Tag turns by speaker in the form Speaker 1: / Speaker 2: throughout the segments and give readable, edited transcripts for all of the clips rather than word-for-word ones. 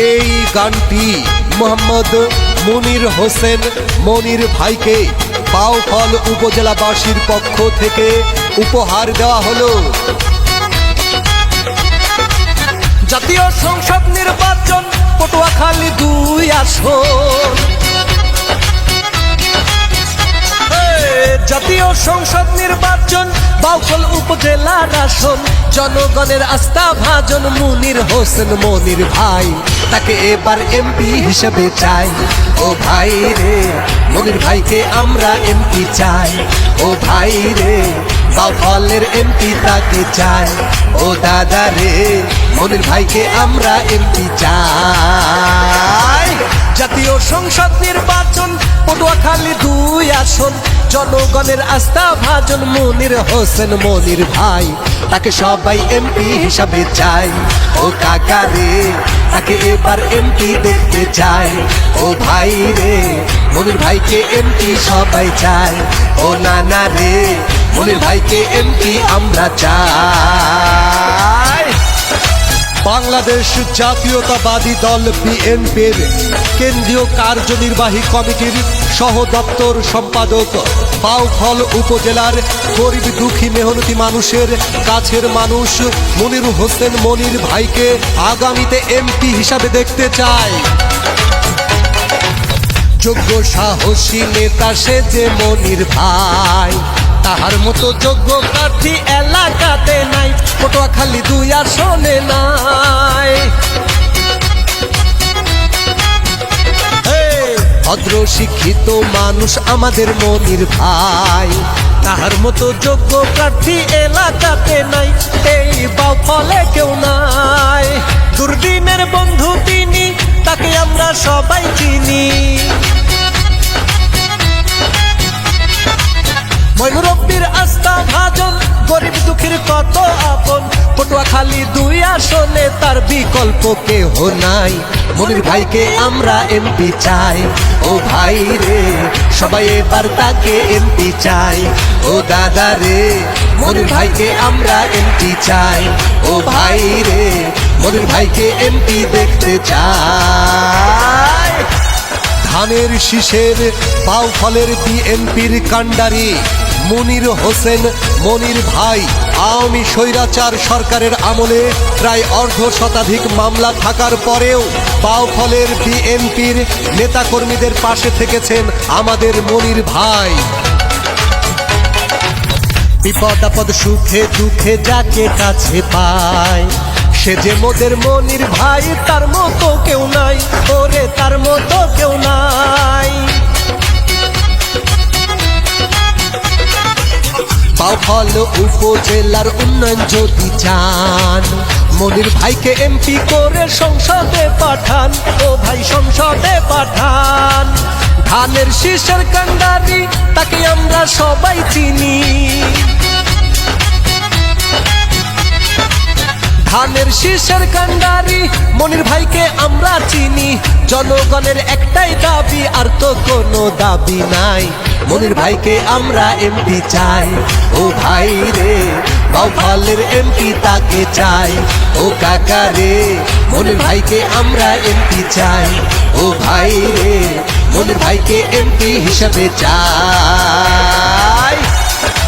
Speaker 1: এই গানটি মোহাম্মদ মনির হোসেন মনির ভাইকে বাউফল উপজেলাবাসীর পক্ষ থেকে উপহার দেওয়া হলো।
Speaker 2: জাতীয় সংসদ নির্বাচন পটুয়াখালী 2 আসন, জাতীয় সংসদ নির্বাচন বাউফল উপজেলার আসন, জনগণের আস্থা ভাজন মনির হোসেন মনির ভাই, তাকে এবার এমপি হিসেবে চাই। ও ভাই রে মনির ভাইকে আমরা এমপি চাই, ও ভাই রে বাউফলের এমপি তাকে চাই। ও দাদা রে মনির ভাইকে আমরা এমপি চাই। জাতীয় সংসদ নির্বাচন পটুয়াখালী 2 আসন, জনগণের আস্থা ভাজন মনির হোসেন মনির ভাই, তাকে সবাই এমপি হিসাবে চাই। ও কাকা রে তাকে এবার এমপি দেখতে চাই। ও ভাই রে মনির ভাইকে এমপি সবাই চাই। ও নানা রে মনির ভাইকে এমপি আমরা চাই।
Speaker 1: বাংলাদেশ জাতীয়তাবাদী দল বিএনপির কেন্দ্রীয় কার্যনির্বাহী কমিটির সহ দপ্তর সম্পাদক, বাউফল উপজেলার গরিব দুঃখী মেহনতি মানুষের কাছের মানুষ মনির হোসেন মনির ভাইকে আগামীতে এমপি হিসাবে দেখতে চাই। যোগ্য সাহসী নেতা সে যে মনির ভাই, তাহার মতো যোগ্য প্রার্থী এলাকাতে নাই, পটুয়াখালী 2 আসনে নাই। ভদ্র শিক্ষিত মানুষ আমাদের মনির ভাই, তাহার মতো যোগ্য প্রার্থী এলাকাতে নাই, এই বাউফলে কেউ নাই। দুর্দিনের বন্ধু তিনি, তাকে আমরা সবাই চিনি। ময়ূরব্বীর আস্থা ভাজন গরিব দুঃখীর কত আপন, পটুয়াখালী 2 আসনে তার বিকল্প কেহ নাই। মনির ভাইকে আমরা এমপি চাই। ও ভাই রে সবাই এবার তাকে এমপি চাই। ও দাদা রে মনির ভাইকে আমরা এমপি চাই। ও ভাই রে মনির ভাইকে এমপি দেখতে চাই। ধানের শীষের বাউফলের বিএনপির কাণ্ডারি মনির হোসেন মনির ভাই আওয়ামী স্বৈরাচার সরকারের আমলে প্রায় অর্ধশতাধিক মামলা থাকার পরেও বাউফলের বিএনপির নেতাকর্মীদের পাশে থেকেছেন আমাদের মনির ভাই। বিপদ আপদ সুখে দুঃখে যাকে কাছে পায়, সে যে মোদের মনির ভাই, তার মতো কেউ নাই, ওরে তার মতো কেউ নাই। বাউফল উপজেলার উন্নয়ন যদি চান, মনির ভাইকে এমপি করে সংসদে পাঠান। ও ভাই সংসদে পাঠান। ধানের শীষের কাণ্ডারি তাকে আমরা সবাই চিনি। ধানের শীষের কাণ্ডারি মনির ভাইকে আমরা চিনি। জনগণের একটাই দাবি, আর তো কোনো দাবি নাই, মনির ভাইকে আমরা এমপি চাই। ও ভাই রে বাউফলের এমপি তাকে চাই। ও কাকা রে মনির ভাইকে আমরা এমপি চাই। ও ভাই রে মনির ভাইকে এমপি হিসাবে চাই।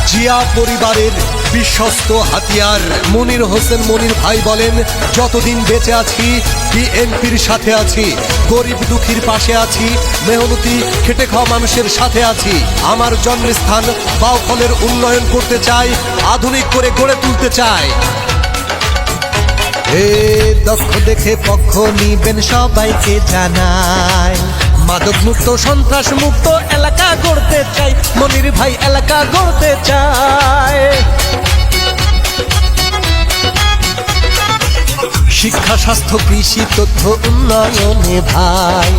Speaker 1: জিয়া পরিবারের বিশ্বস্ত হাতিয়ার মনির হোসেন মনির ভাই বলেন, যতদিন বেঁচে আছি বিএনপির সাথে আছি, গরিব দুঃখীর পাশে আছি, মেহনতি খেটে খাওয়া মানুষের সাথে আছি। আমার জন্মস্থান বাউফলের উন্নয়ন করতে চাই, আধুনিক করে গড়ে তুলতে চাই। দক্ষ দেখে পক্ষ নিবেন সবাইকে জানাই, মাদক মুক্ত সন্ত্রাস মুক্ত এলাকা গড়তে চাই, মনির ভাই এলাকা গড়তে চায়। শিক্ষা স্বাস্থ্য কৃষি তথ্য উন্নয়নে ভাই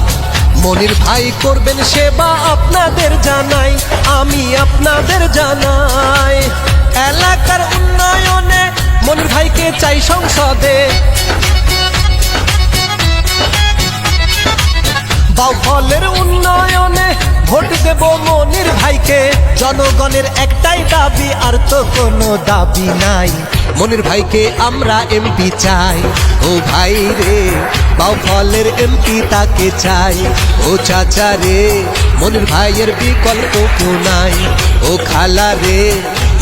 Speaker 1: মনির ভাই করবেন সেবা, আপনাদের জানাই, আমি আপনাদের জানাই। এলাকার উন্নয়নে মনির ভাইকে চাই সংসদে, বাউফলের উন্নয়নে ভোট দেব মনির ভাইকে। জনগণের একটাই দাবি, আর তো কোনো দাবি নাই, মনির ভাইকে আমরা এমপি চাই। ও ভাই রে বাউফলের এমপি তাকে চাই। ও চাচা রে মনির ভাইয়ের বিকল্প কেউ নাই। ও খালা রে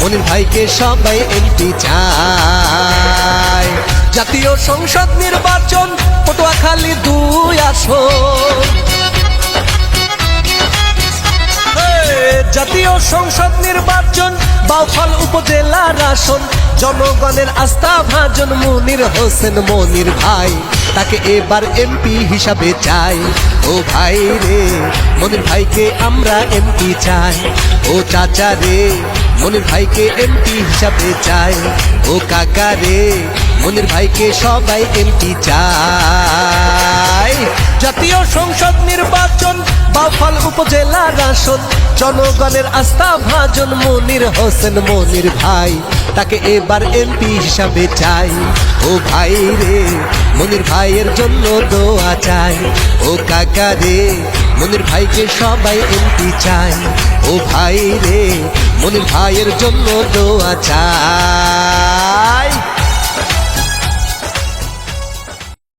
Speaker 1: মনির ভাইকে সবাই এমপি চায়।
Speaker 2: জাতীয় সংসদ নির্বাচন পটুয়াখালী 2 আসন। জাতীয় সংসদ নির্বাচন বাউফল উপজেলার আসন। জনগণের আস্থা ভাজন মুনির হোসেন মনির ভাই, তাকে এবার এমপি হিসাবে চাই। ও ভাই রে মনির ভাইকে আমরা এমপি চাই। ও চাচা রে মনির ভাইকে এমপি হিসাবে চাই। ও কাকা রে মনির ভাইকে সবাই এমপি চাই। জাতীয় সংসদ নির্বাচন বাউফল উপজেলার আসন। জনগণের আস্থা ভাজন মুনির হোসেন মনির ভাই, তাকে এবার এমপি হিসাবে চাই। ও ভাই রে মনির ভাইয়ের জন্য দোয়া চাই। ও কাকা রে মনির ভাইকে সবাই এমপি চাই। ও ভাই রে মনির ভাইয়ের জন্য দোয়া চাই।